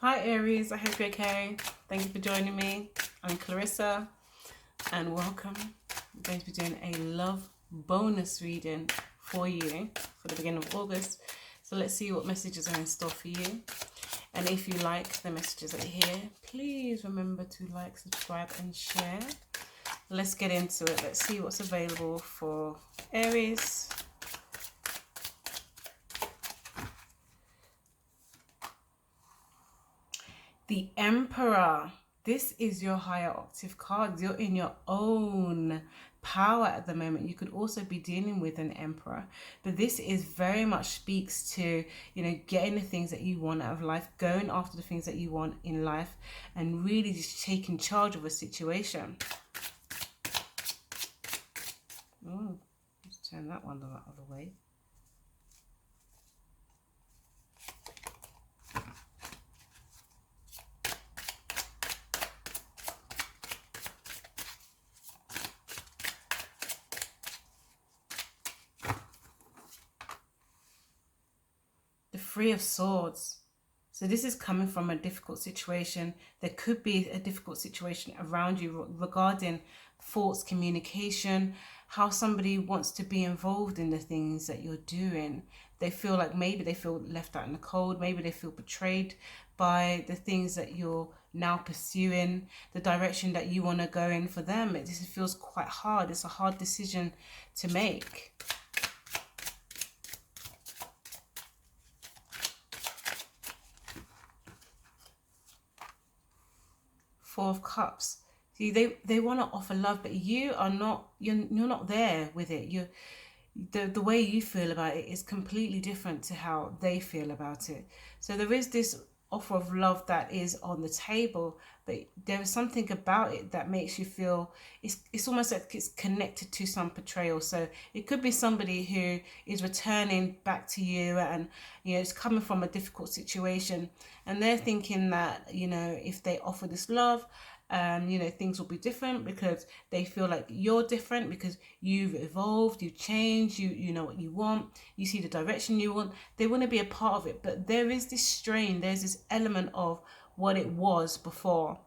Hi Aries, I hope you're okay. Thank you for joining me. I'm Clarissa and welcome. I'm going to be doing a love bonus reading for you for the beginning of August. So let's see what messages are in store for you. And if you like the messages that you hear, please remember to like, subscribe and share. Let's get into it. Let's see what's available for Aries. The Emperor. This is your higher octave card. You're in your own power at the moment. You could also be dealing with an Emperor, but this is very much speaks to, getting the things that you want out of life, going after the things that you want in life, and really just taking charge of a situation. Oh, let's turn that one the other way. The Three of Swords. So this is coming from a difficult situation. There could be a difficult situation around you regarding thoughts, communication, how somebody wants to be involved in the things that you're doing. They feel like maybe they feel left out in the cold. Maybe they feel betrayed by the things that you're now pursuing, the direction that you want to go in for them. It just feels quite hard. It's a hard decision to make. Four of Cups. See, they want to offer love, but you are not. You're not there with it. The way you feel about it is completely different to how they feel about it. So there is this offer of love that is on the table, but there is something about it that makes you feel it's almost like it's connected to some betrayal. So it could be somebody who is returning back to you, and it's coming from a difficult situation, and they're thinking that if they offer this love, things will be different because they feel like you're different because you've evolved, you've changed, you know what you want, you see the direction you want. They want to be a part of it, but there is this strain, there's this element of what it was before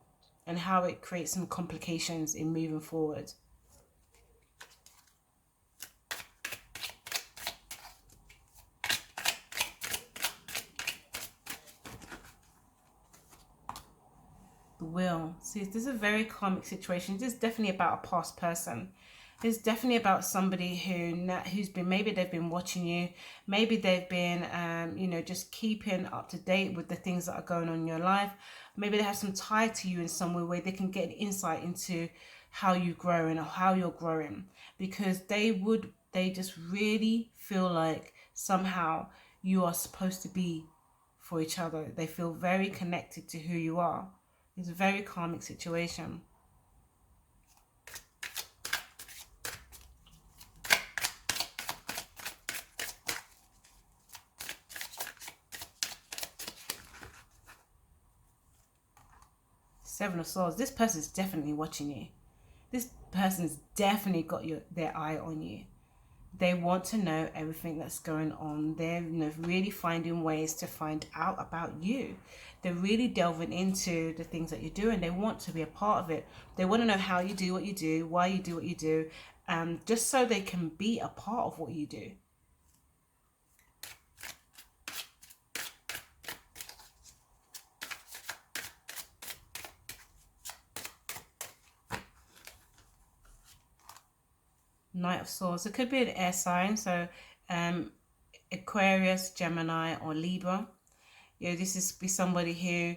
and how it creates some complications in moving forward. The Wheel. See, this is a very karmic situation. This is definitely about a past person. It's definitely about somebody who's been, maybe they've been watching you, maybe they've been just keeping up to date with the things that are going on in your life. Maybe they have some tie to you in some way where they can get an insight into how you grow and how you're growing, because they just really feel like somehow you are supposed to be for each other. They feel very connected to who you are. It's a very karmic situation. Seven of Swords. This person's definitely watching you. This person's definitely got their eye on you. They want to know everything that's going on. They're really finding ways to find out about you. They're really delving into the things that you're doing. They want to be a part of it. They want to know how you do what you do, why you do what you do, just so they can be a part of what you do. Knight of Swords. It could be an air sign, so Aquarius, Gemini, or Libra. This is be somebody who,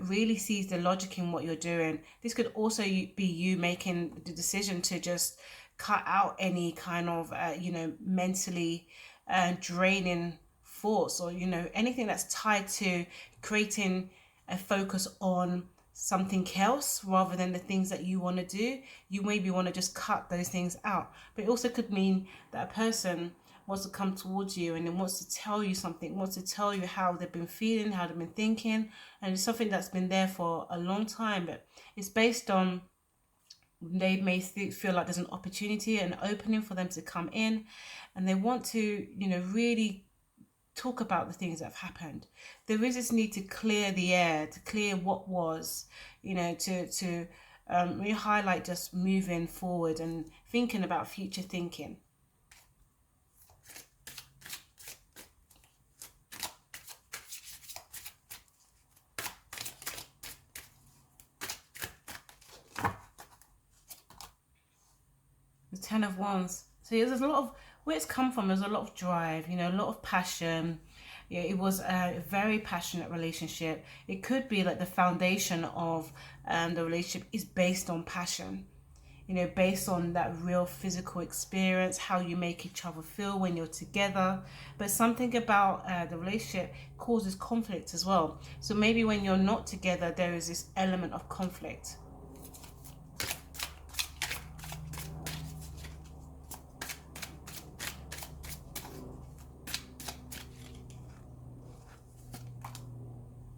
really sees the logic in what you're doing. This could also be you making the decision to just cut out any kind of, mentally draining thoughts, or anything that's tied to creating a focus on something else rather than the things that you want to do. You maybe want to just cut those things out. But it also could mean that a person wants to come towards you and then wants to tell you something, wants to tell you how they've been feeling, how they've been thinking, and it's something that's been there for a long time, but it's based on, they may feel like there's an opportunity, an opening for them to come in, and they want to really talk about the things that have happened. There is this need to clear the air, to clear what was, you know, to really highlight just moving forward and thinking about future thinking. The Ten of Wands. So there's a lot of, where it's come from, there's a lot of drive, you know, a lot of passion. Yeah, it was a very passionate relationship. It could be like the foundation of the relationship is based on passion, you know, based on that real physical experience, how you make each other feel when you're together. But something about the relationship causes conflict as well. So maybe when you're not together, there is this element of conflict.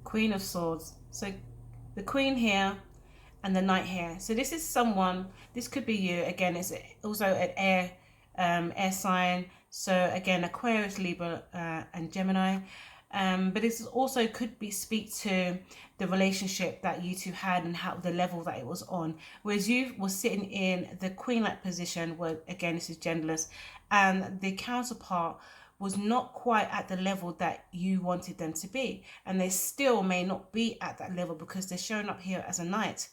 Queen of Swords. So the Queen here and the Knight here. So this is someone, this could be you. Again, it's also an air sign. So again, Aquarius, Libra, and Gemini. But this also could be speak to the relationship that you two had and how the level that it was on. Whereas you were sitting in the queen-like position, where again this is genderless, and the counterpart was not quite at the level that you wanted them to be, and they still may not be at that level because they're showing up here as a knight.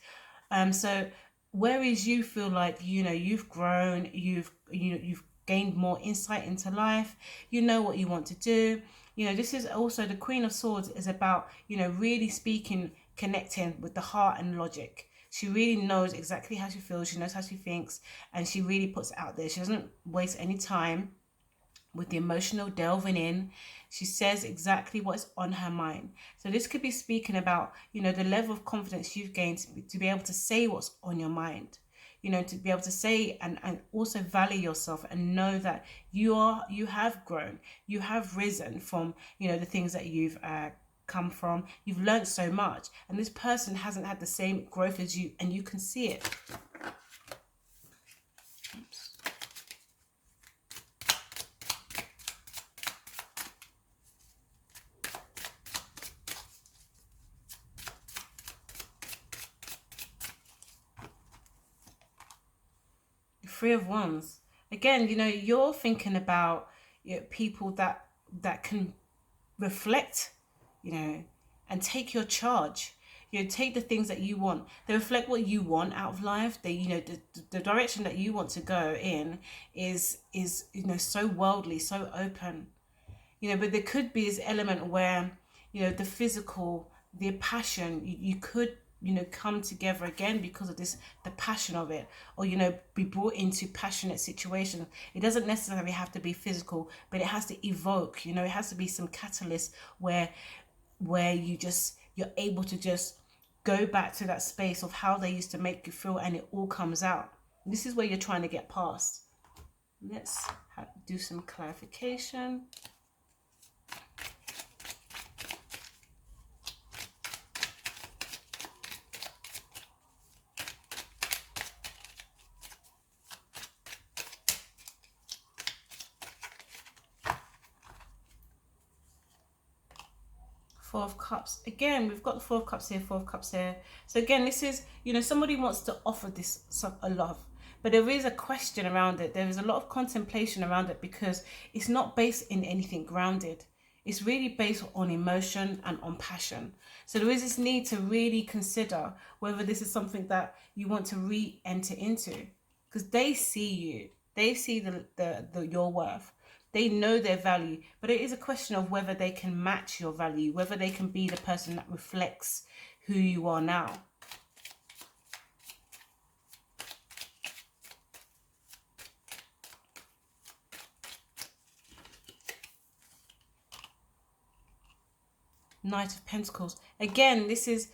So whereas you feel like, you know, you've grown, you've gained more insight into life, you know what you want to do. You know, this is also the Queen of Swords is about, you know, really speaking, connecting with the heart and logic. She really knows exactly how she feels, she knows how she thinks, and she really puts it out there. She doesn't waste any time with the emotional delving in. She says exactly what's on her mind. So this could be speaking about, you know, the level of confidence you've gained to be able to say what's on your mind, you know, to be able to say and also value yourself and know that you have grown, you have risen from, you know, the things that you've come from. You've learned so much, and this person hasn't had the same growth as you, and you can see it. Three of Wands. Again, you know, you're thinking about, you know, people that can reflect, you know, and take your charge. You know, take the things that you want. They reflect what you want out of life. They, you know, the direction that you want to go in is you know, so worldly, so open. You know, but there could be this element where, you know, the physical, the passion, you could, you know, come together again because of this, the passion of it, or, you know, be brought into passionate situations. It doesn't necessarily have to be physical, but it has to evoke, you know, it has to be some catalyst where you're able to just go back to that space of how they used to make you feel, and it all comes out. This is where you're trying to get past. Let's do some clarification. Four of Cups. Again, we've got the Four of Cups here, Four of Cups here. So again, this is, you know, somebody wants to offer this a love, but there is a question around it. There is a lot of contemplation around it because it's not based in anything grounded. It's really based on emotion and on passion. So there is this need to really consider whether this is something that you want to re-enter into, because they see you. They see the your worth. They know their value, but it is a question of whether they can match your value, whether they can be the person that reflects who you are now. Knight of Pentacles. Again, this is,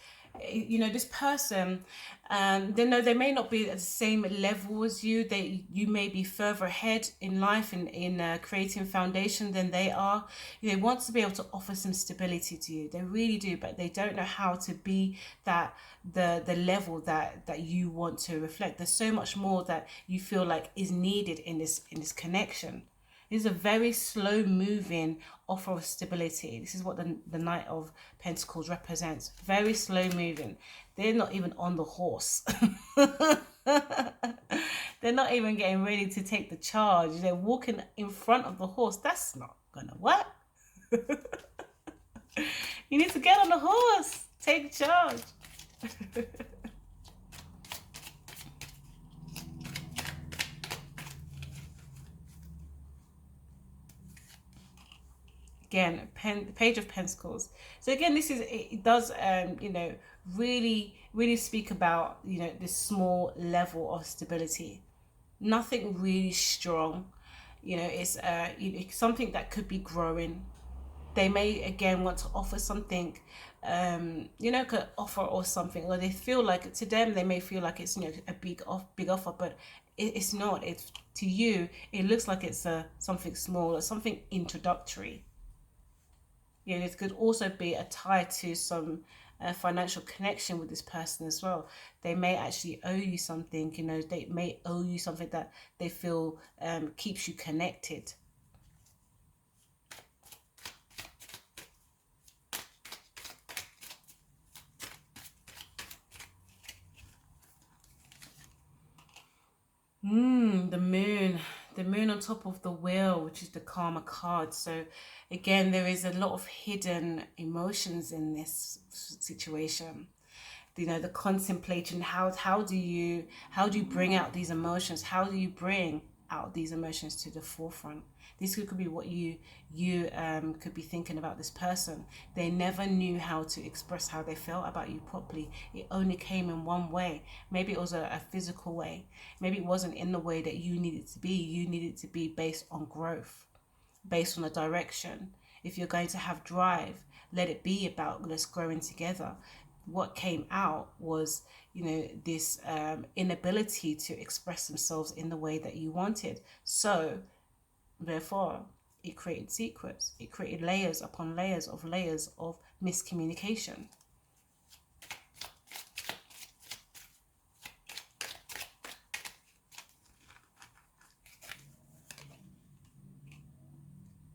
you know, this person, they may not be at the same level as you. You may be further ahead in life in creating foundation than they are. They want to be able to offer some stability to you. They really do, but they don't know how to be that the level that you want to reflect. There's so much more that you feel like is needed in this connection. It's a very slow moving offer of stability. This is what the Knight of Pentacles represents. Very slow moving. They're not even on the horse. They're not even getting ready to take the charge. They're walking in front of the horse. That's not gonna work. You need to get on the horse. Take charge. Again, Page of Pentacles. So again, this is, it does you know, really speak about, you know, this small level of stability. Nothing really strong. You know, it's something that could be growing. They may again want to offer something, you know, could offer or something, or they feel like, to them they may feel like it's, you know, a big offer, but it's not. It's, to you it looks like it's something small or something introductory. You know, it could also be a tie to some financial connection with this person as well. They may actually owe you something. You know, they may owe you something that they feel keeps you connected. The moon. The moon on top of the wheel, which is the karma card. So again, there is a lot of hidden emotions in this situation. You know, the contemplation. How do you bring out these emotions? How do you bring out these emotions to the forefront? This could be what you could be thinking about this person. They never knew how to express how they felt about you properly. It only came in one way. Maybe it was a physical way. Maybe it wasn't in the way that you needed to be. You needed to be based on growth, based on a direction. If you're going to have drive, let it be about let's growing together. What came out was, you know, this inability to express themselves in the way that you wanted. So therefore, it created secrets. It created layers upon layers of miscommunication.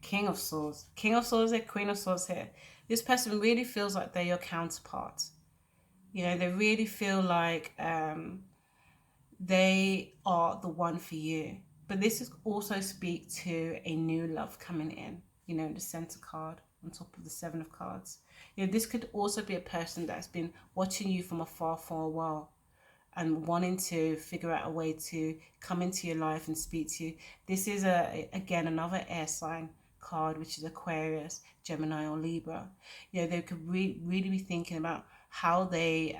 King of Swords. King of Swords here, Queen of Swords here. This person really feels like they're your counterpart. You know, they really feel like they are the one for you. But this is also speak to a new love coming in, you know, the center card on top of the Seven of Cards. You know, this could also be a person that's been watching you from afar for a while and wanting to figure out a way to come into your life and speak to you. This is, again, another air sign card, which is Aquarius, Gemini, or Libra. You know, they could really be thinking about how they,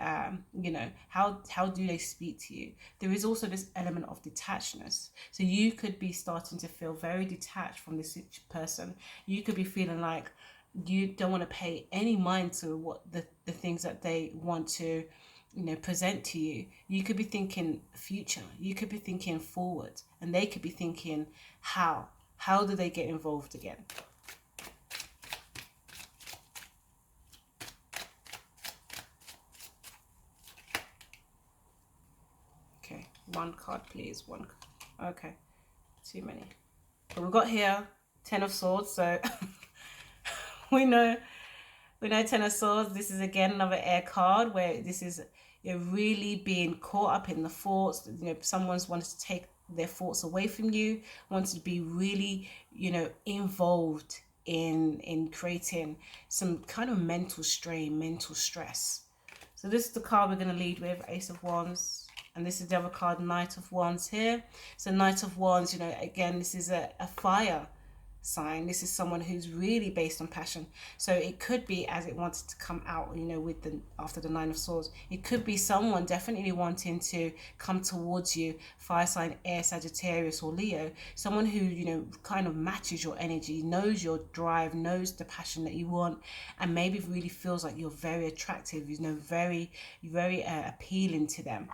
you know, how do they speak to you. There is also this element of detachedness. So you could be starting to feel very detached from this person. You could be feeling like you don't want to pay any mind to what the things that they want to, you know, present to you. You could be thinking future. You could be thinking forward. And they could be thinking how do they get involved again? Okay, one card, please. One. Okay, too many. But we've got here 10 of Swords, so we know Ten of Swords. This is again another air card where this is, you're really being caught up in the thoughts. You know, someone's wanted to take their thoughts away from you, wants to be really, you know, involved in creating some kind of mental strain, mental stress. So this is the card we're going to lead with, Ace of Wands. And this is the other card, Knight of Wands here. So Knight of Wands, you know, again, this is a fire sign. This is someone who's really based on passion. So it could be, as it wanted to come out, you know, with the after the Nine of Swords, it could be someone definitely wanting to come towards you, fire sign, air, Sagittarius, or Leo. Someone who, you know, kind of matches your energy, knows your drive, knows the passion that you want, and maybe really feels like you're very attractive, you know, very appealing to them.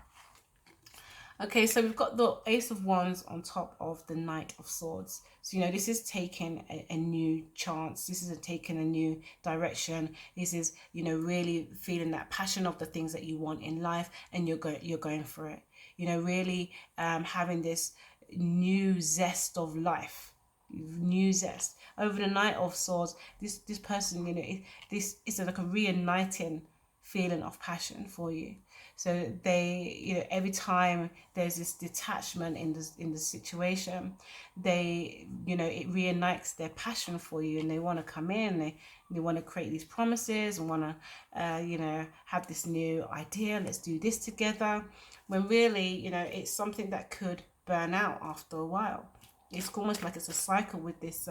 Okay, so we've got the Ace of Wands on top of the Knight of Swords. So, you know, this is taking a new chance. This is taking a new direction. This is, you know, really feeling that passion of the things that you want in life, and you're going for it. You know, really having this new zest of life. new zest. Over the Knight of Swords, this person, you know, this is like a reuniting feeling of passion for you. So they, you know, every time there's this detachment in the situation, they, you know, it reunites their passion for you, and they want to come in. They want to create these promises and want to, you know, have this new idea. Let's do this together. When really, you know, it's something that could burn out after a while. It's almost like it's a cycle with this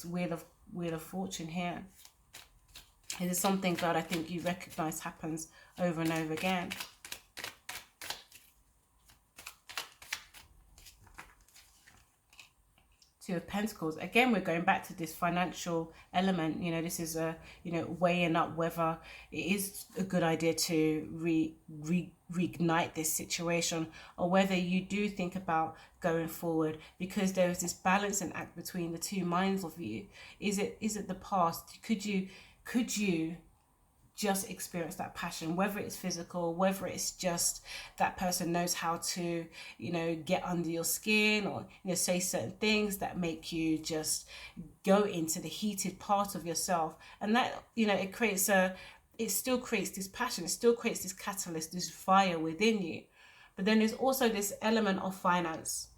wheel of fortune here. It is something that I think you recognize happens over and over again. Two of Pentacles. Again, we're going back to this financial element. You know, this is a, you know, weighing up whether it is a good idea to reignite this situation, or whether you do think about going forward, because there is this balancing act between the two minds of you. Is it the past? Could you just experience that passion, whether it's physical, whether it's just that person knows how to, you know, get under your skin, or, you know, say certain things that make you just go into the heated part of yourself, and that, you know, it still creates this passion, it still creates this catalyst, this fire within you. But then there's also this element of finance.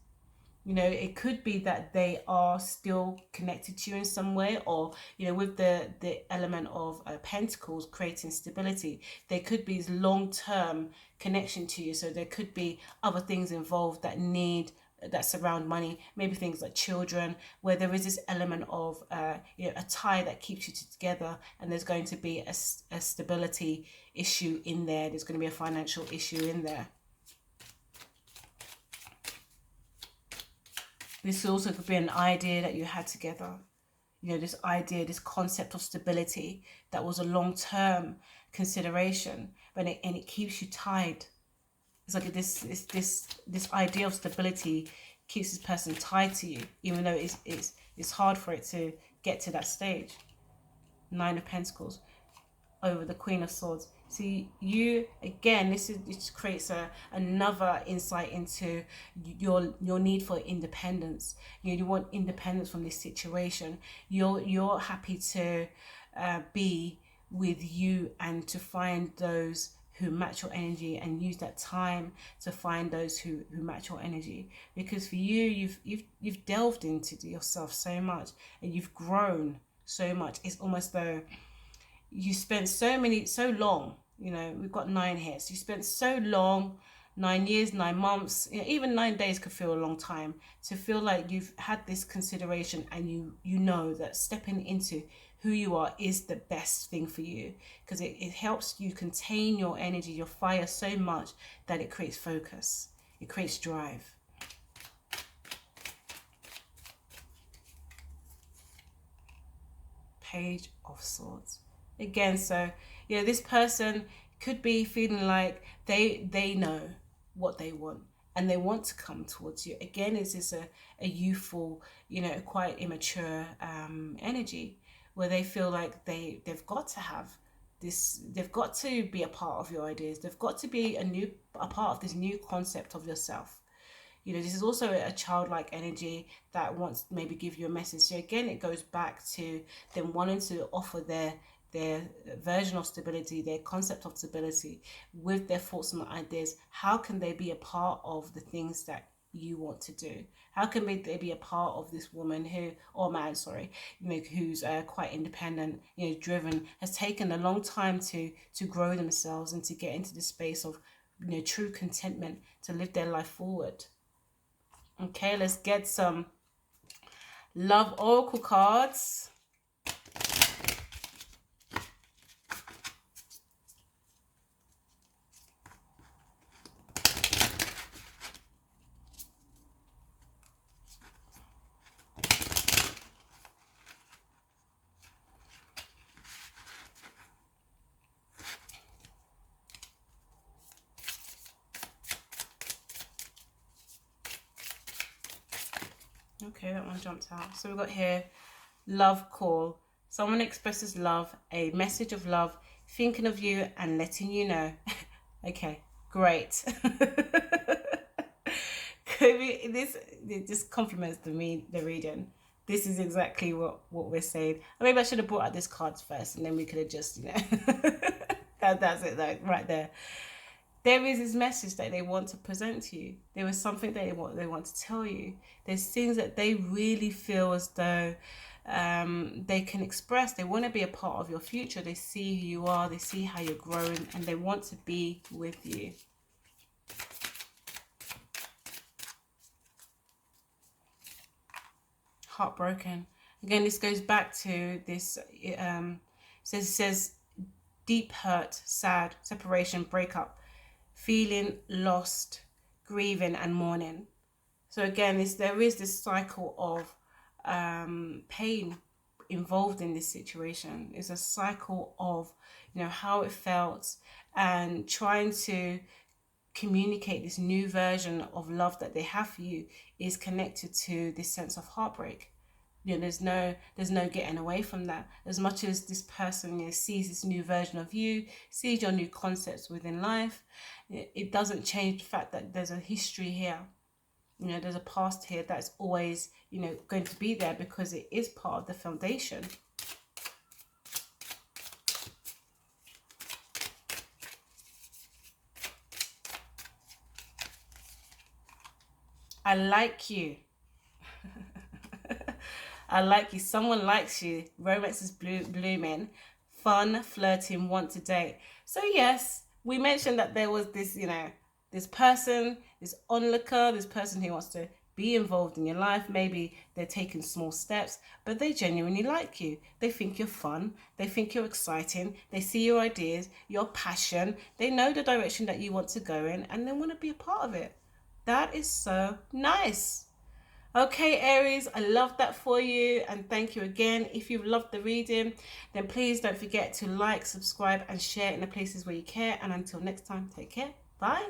You know, it could be that they are still connected to you in some way, or, you know, with the element of Pentacles creating stability, there could be this long-term connection to you. So there could be other things involved that surround money, maybe things like children, where there is this element of you know, a tie that keeps you together, and there's going to be a stability issue in there. There's going to be a financial issue in there. This also could be an idea that you had together. You know, this idea, this concept of stability that was a long-term consideration, and it keeps you tied. It's like this idea of stability keeps this person tied to you, even though it's hard for it to get to that stage. Nine of Pentacles over the Queen of Swords. See, you, again, this creates another insight into your need for independence. You want independence from this situation. You're happy to be with you, and to find those who match your energy, and use that time to find those who match your energy. Because for you, you've delved into yourself so much, and you've grown so much. It's almost though you spent so long, you know, we've got 9 here, so you spent so long, 9 years, 9 months, you know, even 9 days could feel a long time, to feel like you've had this consideration, and you know that stepping into who you are is the best thing for you, because it helps you contain your energy, your fire, so much that it creates focus, it creates drive. Page of Swords. Again, so, you know, this person could be feeling like they know what they want, and they want to come towards you. Again, it's this a youthful, you know, quite immature energy, where they feel like they've got to have this, they've got to be a part of your ideas, they've got to be a part of this new concept of yourself. You know, this is also a childlike energy that wants to maybe give you a message. So again, it goes back to them wanting to offer their version of stability, their concept of stability, with their thoughts and ideas. How can they be a part of the things that you want to do? How can they be a part of this woman who, or man, sorry, you know, who's quite independent, you know, driven, has taken a long time to grow themselves and to get into the space of, you know, true contentment, to live their life forward. Okay, let's get some love oracle cards. Okay, that one jumped out. So we've got here, love call. Someone expresses love, a message of love, thinking of you and letting you know. Okay, great. It just complements the reading. This is exactly what we're saying. Or maybe I should have brought out this cards first, and then we could have just, that's it, though, right there. There is this message that they want to present to you. There is something that they want to tell you. There's things that they really feel as though they can express. They want to be a part of your future. They see who you are. They see how you're growing, and they want to be with you. Heartbroken. Again, this goes back to this. Says deep hurt, sad, separation, breakup, feeling lost, grieving, and mourning. So again, there is this cycle of pain involved in this situation. It's a cycle of how it felt and trying to communicate this new version of love that they have for you is connected to this sense of heartbreak. There's no getting away from that. As much as this person sees this new version of you, sees your new concepts within life, it doesn't change the fact that there's a history here. There's a past here that's always going to be there because it is part of the foundation. I like you. I like you. Someone likes you. Romance is blooming. Fun, flirting, want to date. So yes, we mentioned that there was this, this person, this onlooker, this person who wants to be involved in your life. Maybe they're taking small steps, but they genuinely like you. They think you're fun. They think you're exciting. They see your ideas, your passion. They know the direction that you want to go in, and they want to be a part of it. That is so nice. Okay, Aries, I love that for you, and thank you again. If you've loved the reading, then please don't forget to like, subscribe, and share in the places where you care. And until next time, take care. Bye.